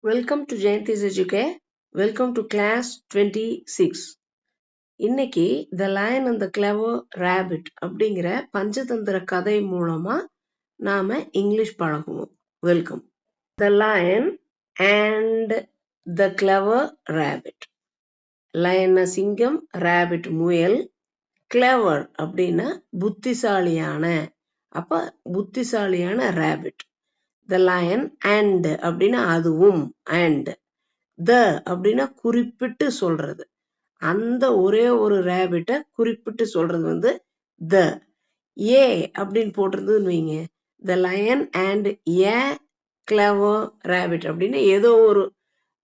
Welcome to Jayanti's Educare. Welcome to class 26. இன்னைக்கு The Lion and the Clever Rabbit அப்படிங்கிற பஞ்சதந்திர கதை மூலமா நாம இங்கிலீஷ் பழகுவோம். Welcome. The Lion and the Clever Rabbit. Lion சிங்கம், rabbit முயல், clever அப்படின்னா புத்திசாலியான. அப்ப புத்திசாலியான rabbit. The lion and அப்படின்னா அதுவும் and the அப்படின்னா குறிப்பிட்டு சொல்றது. அந்த ஒரே ஒரு ரேபிட்டை குறிப்பிட்டு சொல்றது வந்து the. ஏ அப்படின்னு போட்டிருந்ததுன்னு வைங்க, the lion and a clever rabbit அப்படின்னு ஏதோ ஒரு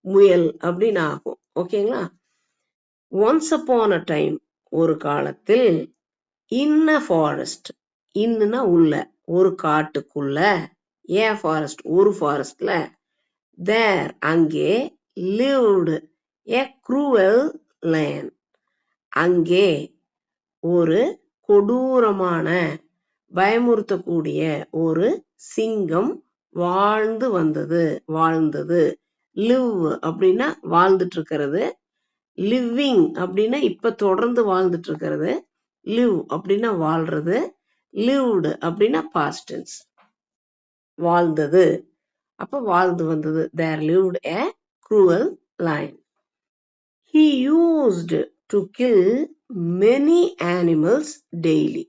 முயல் அப்படின்னு ஆகும். ஓகேங்களா? once upon a time ஒரு காலத்தில் in a forest, இன்னுனா உள்ள, ஒரு காட்டுக்குள்ள, a forest ஒரு ஃபாரஸ்ட்ல, there அங்கே, lived a cruel lion அங்கே ஒரு கொடூரமான பயமுறுத்தக்கூடிய ஒரு சிங்கம் வாழ்ந்தது. live அப்படின்னா வாழ்ந்துட்டு இருக்கிறது, living அப்படின்னா இப்ப தொடர்ந்து வாழ்ந்துட்டு இருக்கிறது, live அப்படின்னா வாழ்றது, lived அப்படின்னா past tense, வாழ்ந்தது. அப்ப வாழ்ந்து வந்தது. there lived a cruel lion. He used to kill many animals daily.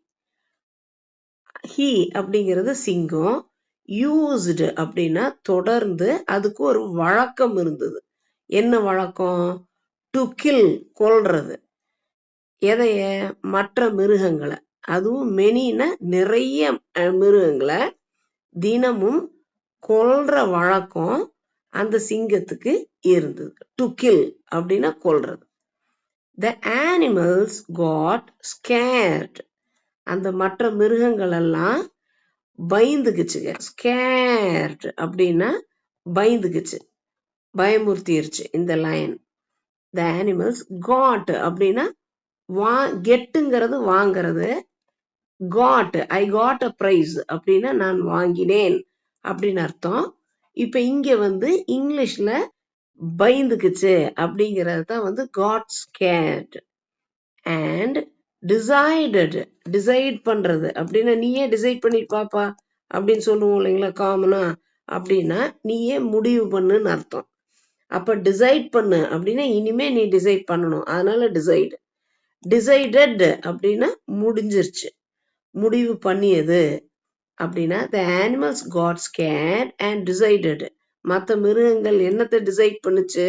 He அப்படிங்கிறது சிங்கம், used அப்படின்னா தொடர்ந்து, அதுக்கு ஒரு வழக்கம் இருந்தது. என்ன வழக்கம்? to kill கொல்றது. எதைய? மற்ற மிருகங்களை. அதுவும் மெனினா நிறைய மிருகங்களை தினமும் கொல்ற வழக்கம் அந்த சிங்கத்துக்கு இருந்தது. டு கில் அப்படின்னா கொல்றது. The animals got scared. அந்த மற்ற மிருகங்கள் எல்லாம் பயந்துக்குச்சுங்க. scared அப்படின்னா பயந்துக்குச்சு, பயமுறுத்திருச்சு இந்த lion. The animals got அப்படின்னா கெட்டுங்கிறது வாங்கிறது, got I got a prize அப்படின்னா நான் வாங்கினேன் அப்படின்னு அர்த்தம். இப்ப இங்க வந்து இங்கிலீஷ்ல பயந்துக்குச்சு அப்படிங்கிறது தான் வந்து got scared. and டிசைட் பண்றது அப்படின்னா நீயே டிசைட் பண்ணி பாப்பா அப்படின்னு சொல்லுவோம் இல்லைங்களா காமனா. அப்படின்னா நீயே முடிவு பண்ணுன்னு அர்த்தம். அப்ப டிசைட் பண்ணு அப்படின்னா இனிமே நீ டிசைட் பண்ணணும், அதனால டிசைடட் அப்படின்னா முடிஞ்சிருச்சு, முடிவு பண்ணியது அப்படின்னா. the animals got scared and decided. மற்ற மிருகங்கள் என்னத்தை டிசைட் பண்ணுச்சு?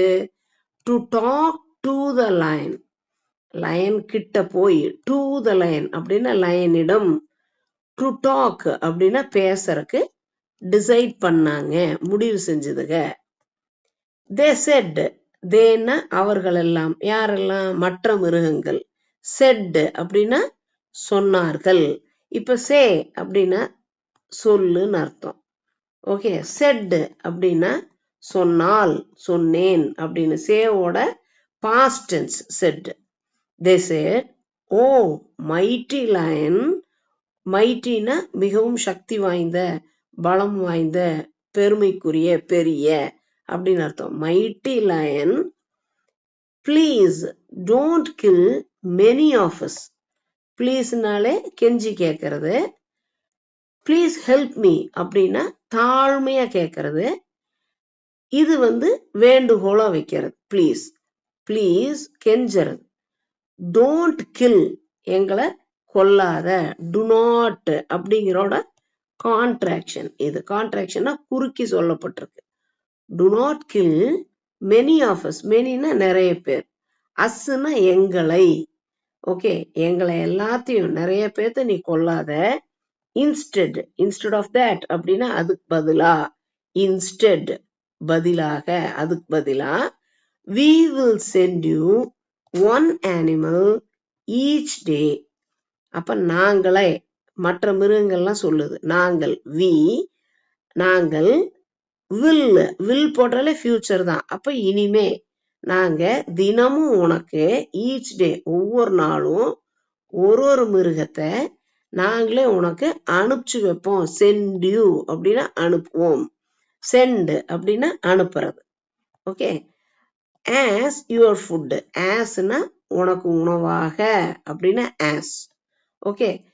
to talk to the lion. lion கிட்ட போய், to the lion அப்படின்னா லயனிடம், to talk அப்படின்னா பேசறக்கு டிசைட் பண்ணாங்க, முடிவு செஞ்சதுங்க. they said, theyன்னா அவர்கள் எல்லாம், யாரெல்லாம்? மற்ற மிருகங்கள். said அப்படின்னா சொன்னார்கள். இப்ப say அப்படின்னா சொல்லுன்னு அர்த்தம். ஓகே, said அப்படின்னா சொன்னால், சொன்னேன் அப்படின்னு. சேவோட past tense said. they said, oh mighty lion. mightyனா மிகவும் சக்தி வாய்ந்த, பலம் வாய்ந்த, பெருமைக்குரிய, பெரிய அப்படின்னு அர்த்தம். mighty lion, please don't kill many of us. ப்ளீஸ்னாலே கெஞ்சி கேட்கறது, ப்ளீஸ் ஹெல்ப் மீ அப்படின்னா தாழ்மையா கேட்கறது. இது வந்து வேண்டுகோளா வைக்கிறது. ப்ளீஸ் கெஞ்சறது. டோன்ட் கில் எங்களை கொல்லாத, டு நாட் அப்படிங்கிறோட கான்ட்ராக்ஷன். இது கான்ட்ராக்ஷனா குறுக்கி சொல்லப்பட்டிருக்கு. Do not kill many of us. மெனினா நிறைய பேர், அஸ்னா எங்களை. ஓகே, எங்களை எல்லாத்தையும் நிறைய பேர்த்த நீ கொல்லாத. இன்ஸ்டெட் ஆஃப் தட் அப்படின்னா அதுக்கு பதிலா, இன்ஸ்டெட் பதிலாக, அதுக்கு பதிலா, we will send you one animal each day. அப்ப நாங்களே, மற்ற மிருகங்கள்லாம் சொல்லுது நாங்கள், நாங்கள் will போட்டாலே ஃபியூச்சர் தான். அப்ப இனிமே நாங்க தினமும் உனக்கு ஈச் டே ஒவ்வொரு நாளும் ஒரு மிருகத்தை நாங்களே உனக்கு அனுப்பிச்சு வைப்போம். send you அப்படின்னா அனுப்புவோம், send அப்படின்னா அனுப்புறது. Okay, as your food. asனா உனக்கு உணவாக அப்படின்னா as. Okay,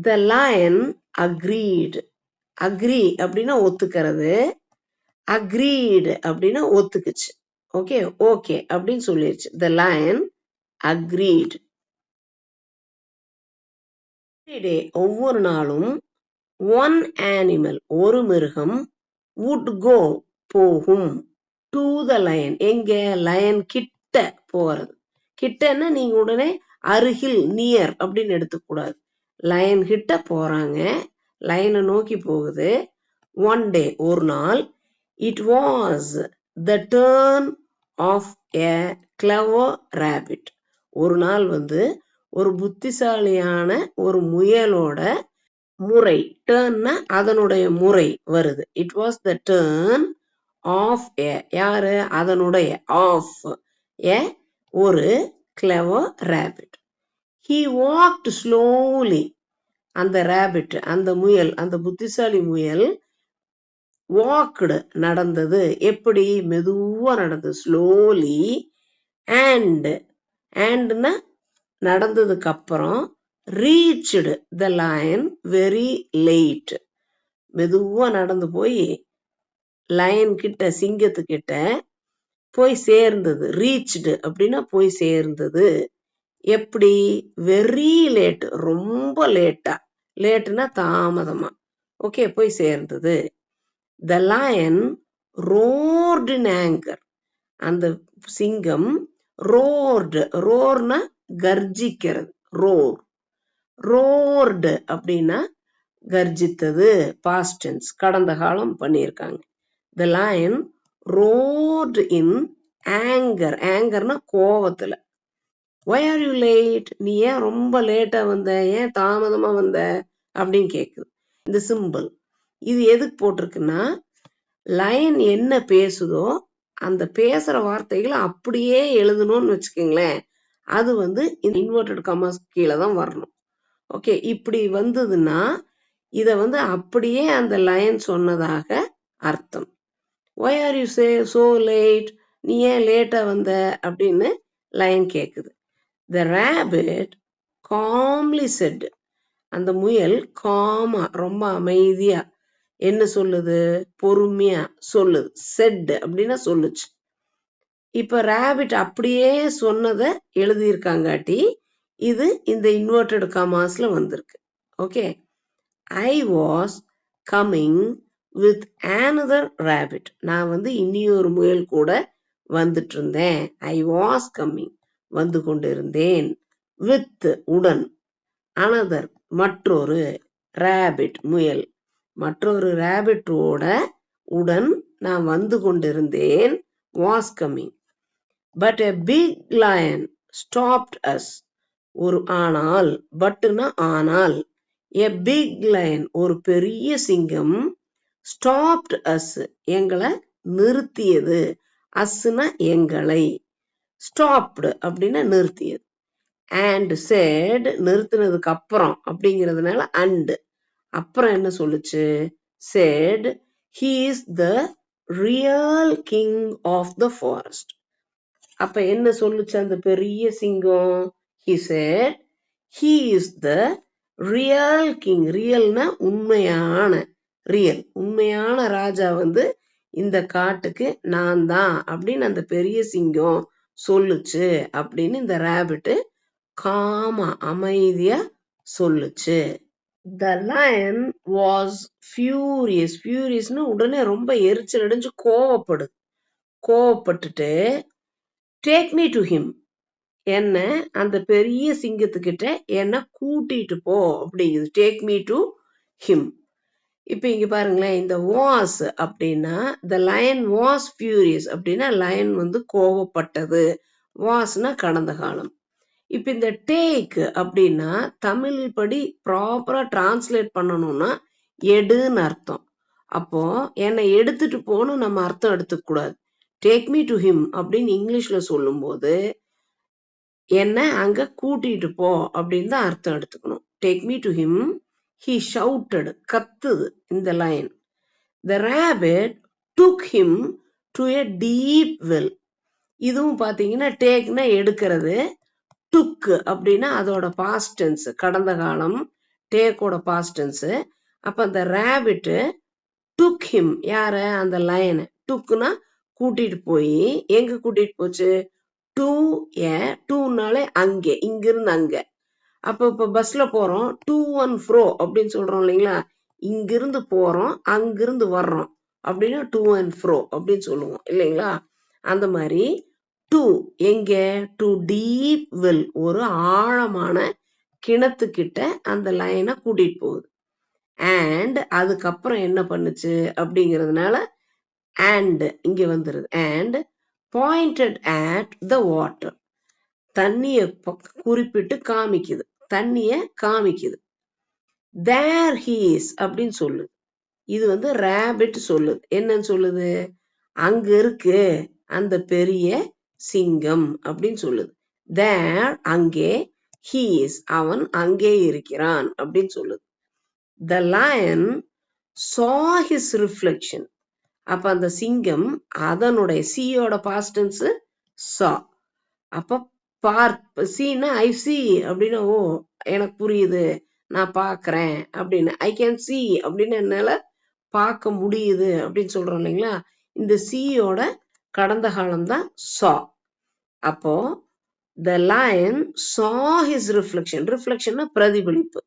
the lion agreed. agree அப்படின்னா ஒத்துக்கிறது, agreed அப்படின்னா ஒத்துக்குச்சு. ஓகே, ஓகே அப்படின்னு சொல்லிருச்சு. the lion agreed. every day ஒவ்வொரு நாளும் one animal ஒரு மிருகம் would go போகும் to the lion. எங்க lion கிட்ட போறது. கிட்டன்னா நீங்க உடனே அருகில் நியர் அப்படின்னு எடுத்துக்கூடாது. lion கிட்ட போறாங்க, lion நோக்கி போகுது. one day ஒரு நாள் it was the turn of a clever rabbit. ஒரு நாள் ஒரு புத்திசாலியான ஒரு முயலோட முறை, டர்ன்னா அதனுடைய முறை வருது. It was the turn of a, யாரு அதனுடைய, ஆஃப் எ ஒரு clever rabbit. He walked slowly. அந்த ரேபிட், அந்த முயல், அந்த புத்திசாலி முயல் வாக்டு நடந்தது. எப்படி? மெதுவா நடந்தது, ஸ்லோலி. அண்ட்னா நடந்ததுக்கு அப்புறம் reached the lion very late. மெதுவா நடந்து போய் லயன் கிட்ட, சிங்கத்துக்கிட்ட போய் சேர்ந்தது. reached அப்படின்னா போய் சேர்ந்தது. எப்படி? வெரி லேட், ரொம்ப லேட்டா. லேட்டுனா தாமதமா. ஓகே, போய் சேர்ந்தது. the lion roared in anger. அந்த சிங்கம் roared, roarனா கர்ஜிக்கிறது, roar. roared அப்படின்னா கர்ஜித்தது, past tense, கடந்த காலம் பண்ணியிருக்காங்க. the lion roared in anger. angerனா கோவத்துல. why are you late? நீ ஏன் ரொம்ப லேட்டா வந்த, ஏன் தாமதமா வந்த அப்படின்னு கேக்குது. இந்த சிம்பிள் இது எதுக்கு போட்டிருக்குன்னா, லயன் என்ன பேசுதோ அந்த பேசுற வார்த்தைகளை அப்படியே எழுதணும்னு வச்சுக்கோங்களேன். அது இன்வெர்டட் கமாஸ் கீழே தான் வரணும். ஓகே, இப்படி வந்ததுன்னா இத அப்படியே அந்த லைன் சொன்னதாக அர்த்தம். why are you so late? நீ ஏன் லேட்டா வந்த அப்படின்னு லைன் கேக்குது. the rabbit calmly said. அந்த முயல் காமா, ரொம்ப அமைதியா என்ன சொல்லுது? பொறுமையா சொல்லுது. said அப்படின்னா சொல்லுச்சு. இப்ப ராபிட் அப்படியே சொன்னதை எழுதியிருக்காங்காட்டி இது இந்த இன்வெர்டட் கமாஸ்ல வந்திருக்கு. Okay, I was coming with another rabbit. நான் இன்னியொரு முயல் கூட வந்துட்டு இருந்தேன். I was coming, வந்து கொண்டிருந்தேன். with உடன், another மற்றொரு, rabbit முயல், மற்றொரு ராபிட்டோட உடன் நான் வந்து கொண்டிருந்தேன். was coming. but a big lion stopped us. ஒரு ஆனால், பட்னா ஆனால், a big lion ஒரு பெரிய சிங்கம், stopped us எங்களை நிறுத்தியது. asனா எங்களை, stopped அப்படின்னா நிறுத்தியது. and said நிறுத்தினதுக்கு அப்புறம் அப்படிங்கிறதுனால and, அப்புறம் என்ன சொல்லுச்சு? said he is the real king of the forest. அப்ப என்ன சொல்லுச்சு அந்த பெரிய சிங்கம்? he said he is the real king. ரியல்னா உண்மையான, ரியல் உண்மையான ராஜா இந்த காட்டுக்கு நான் தான் அப்படின்னு அந்த பெரிய சிங்கம் சொல்லுச்சு அப்படின்னு இந்த ராபிட் காமா, அமைதியா சொல்லுச்சு. the lion was furious. furiousனா உடனே ரொம்ப எரிச்சல் அடைஞ்சு கோவப்பட்டுட்டு take me to him. என்ன அந்த பெரிய சிங்கத்துக்கிட்ட என்ன கூட்டிட்டு போ அப்படிங்குது. take me to him. இப்ப இங்க பாருங்களேன், இந்த was அப்படின்னா the lion was furious அப்படின்னா lion கோவப்பட்டது. wasனா கடந்த காலம். இப்ப இந்த டேக் அப்படின்னா தமிழ் படி ப்ராப்பரா டிரான்ஸ்லேட் பண்ணணும்னா எடுன்னு அர்த்தம். அப்போ என்னை எடுத்துட்டு போன்னு நம்ம அர்த்தம் எடுத்துக்க கூடாது. டேக் மீ டு ஹிம் அப்படின்னு இங்கிலீஷ்ல சொல்லும் போது என்ன அங்க கூட்டிட்டு போ அப்படின்னு தான் அர்த்தம் எடுத்துக்கணும். Take me to him. He shouted, கத்துது இந்த லைன். The rabbit took him to a deep well. இதுவும் பாத்தீங்கன்னா டேக்னா எடுக்கிறது, took அப்படின்னா அதோட past tense கடந்த காலம், டேக்கோட past tense. அப்ப அந்த rabbit took him, யார அந்த lion, tookனா கூட்டிட்டு போய் எங்க கூட்டிட்டு போச்சு, to a, toனாலே அங்கே, இங்கிருந்து அங்க. அப்ப இப்ப பஸ்ல போறோம், to and fro அப்படின்னு சொல்றோம் இல்லைங்களா, இங்கிருந்து போறோம் அங்கிருந்து வர்றோம் அப்படின்னா to and fro அப்படின்னு சொல்லுவோம் இல்லைங்களா. அந்த மாதிரி to எங்க, to deep well, ஒரு ஆழமான கிணத்துக்கிட்ட அந்த லைனை கூட்டிட்டு போகுது. and அதுக்கப்புறம் என்ன பண்ணுச்சு அப்படிங்கிறதுனால and இங்க வந்துருது. and pointed at the water, தண்ணிய குறிப்பிட்டு காமிக்குது, தண்ணிய காமிக்குது. there he is அப்படின்னு சொல்லுது. இது வந்து rabbit சொல்லுது. என்னன்னு சொல்லுது, அங்க இருக்கு அந்த பெரிய சிங்கம் அப்படின்னு சொல்லுது. there அங்கே, he is அவன் அங்கே இருக்கிறான் அப்படின்னு சொல்லுது. the lion saw his reflection, அப்ப அந்த சிங்கம் அதனுடைய சீயோட past tense saw. அப்ப சீனா ஐ சி அப்படின்னா ஓ எனக்கு புரியுது, நான் பாக்குறேன் அப்படின்னு, ஐ கேன் சி அப்படின்னு என்னால பார்க்க முடியுது அப்படின்னு சொல்றோம் இல்லைங்களா. இந்த சீயோட கடந்த காலம் தான் saw. அப்போ the lion saw his reflection, ரிஃப்ளெக்ஷன்னா பிரதிபலிப்பு.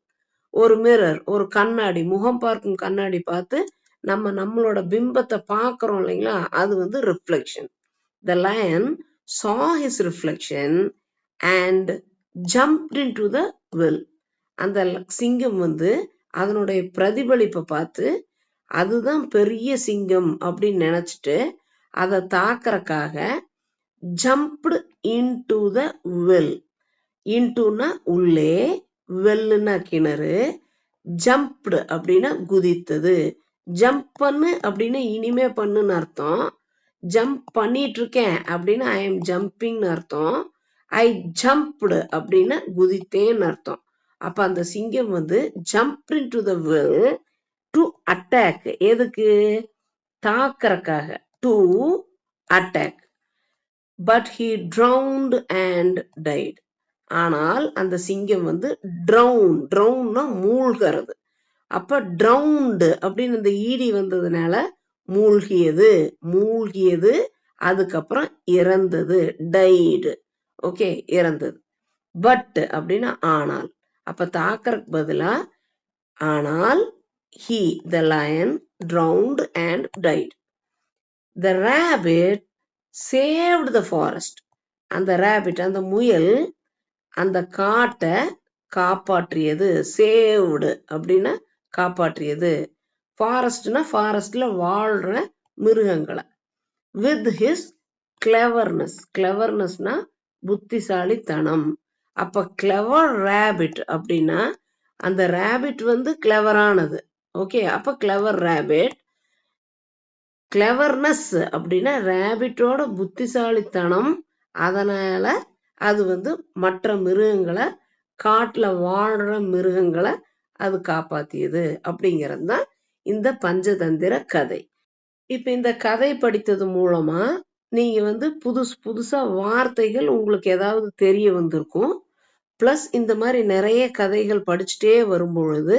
ஒரு மிரர், ஒரு கண்ணாடி, முகம் பார்க்கும் கண்ணாடி பார்த்து நம்மளோட பிம்பத்தை பார்க்கிறோம் இல்லைங்களா, அது வந்து reflection. the lion saw his reflection and jumped into the well, அந்த சிங்கம் வந்து அதனுடைய பிரதிபலிப்பை பார்த்து அதுதான் பெரிய சிங்கம் அப்படின்னு நினைச்சிட்டு அதை தாக்கறக்காக jumped into the well, intoனா உள்ளே, வெல்லுனா கிணறு, jumped அப்படின்னா குதித்தது. ஜம்ப் பண்ணு அப்படின்னா இனிமே பண்ணுன்னு அர்த்தம், ஜம்ப் பண்ணிட்டு இருக்கேன் அப்படின்னா ஐ எம் ஜம்பிங்னு அர்த்தம், ஐ ஜம்ப்டு அப்படின்னா குதித்தேன்னு அர்த்தம். அப்ப அந்த சிங்கம் வந்து jump into the well to attack, எதுக்கு, தாக்கறக்காக, to attack. But he drowned and died, ஆனால் அந்த சிங்கம் வந்து ட்ரவுன்னா மூழ்கிறது. அப்ப ட்ரவுண்டு அப்படின்னு இந்த ஈடி வந்ததுனால மூழ்கியது, அதுக்கப்புறம் இறந்தது, டைடு. ஓகே, இறந்தது. பட் அப்படின்னா ஆனால், அப்ப தாக்கறக்கு பதிலா ஆனால் he, the lion, drowned and died. the rabbit saved the forest, அந்த rabbit, அந்த முயல் அந்த காட்டை காப்பாற்றியது, சேவ்டு அப்படின்னா காப்பாற்றியது. ஃபாரஸ்ட்னா ஃபாரஸ்ட்ல வாழ்ற மிருகங்களை. with his cleverness, clevernessனா புத்திசாலித்தனம். அப்ப கிளவர் ரேபிட் அப்படின்னா அந்த ரேபிட் வந்து கிளவரானது. ஓகே, அப்ப கிளவர் ரேபிட். கிளவர்னஸ் அப்படின்னா ரேபிட்டோட புத்திசாலித்தனம், அதனால அது வந்து மற்ற மிருகங்களை, காட்டுல வாழ்ற மிருகங்களை அது காப்பாத்தியது அப்படிங்கிறது தான் இந்த பஞ்சதந்திர கதை. இப்ப இந்த கதை படித்தது மூலமா நீங்க வந்து புதுசா வார்த்தைகள் உங்களுக்கு ஏதாவது தெரிய வந்திருக்கும். பிளஸ் இந்த மாதிரி நிறைய கதைகள் படிச்சுட்டே வரும்பொழுது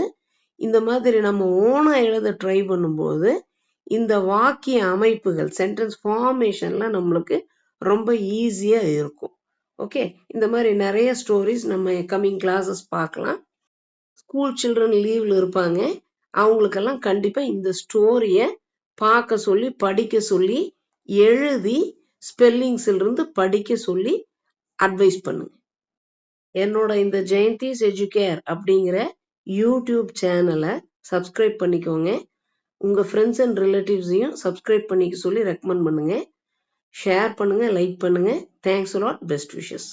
இந்த மாதிரி நம்ம ஓனா எழுத ட்ரை பண்ணும்போது இந்த வாக்கிய அமைப்புகள், சென்டென்ஸ் ஃபார்மேஷன்லாம் நம்மளுக்கு ரொம்ப ஈஸியா இருக்கும். ஓகே, இந்த மாதிரி நிறைய ஸ்டோரிஸ் நம்ம கம்மிங் கிளாஸஸ் பார்க்கலாம். ஸ்கூல் சில்ட்ரன் லீவ்ல இருப்பாங்க, அவங்களுக்கெல்லாம் கண்டிப்பா இந்த ஸ்டோரிய பார்க்க சொல்லி, படிக்க சொல்லி, எழுதி ஸ்பெல்லிங்ஸ்ல இருந்து படிக்க சொல்லி அட்வைஸ் பண்ணுங்க. என்னோட இந்த ஜெயந்திஸ் எஜுகேர் அப்படிங்கிற யூடியூப் சேனலை சப்ஸ்கிரைப் பண்ணிக்கோங்க. உங்க ஃப்ரெண்ட்ஸ் அண்ட் ரிலேட்டிவ்ஸையும் சப்ஸ்கிரைப் பண்ணிக்க சொல்லி ரெக்கமெண்ட் பண்ணுங்க. ஷேர் பண்ணுங்க, லைக் பண்ணுங்க. Thanks a lot. Best wishes.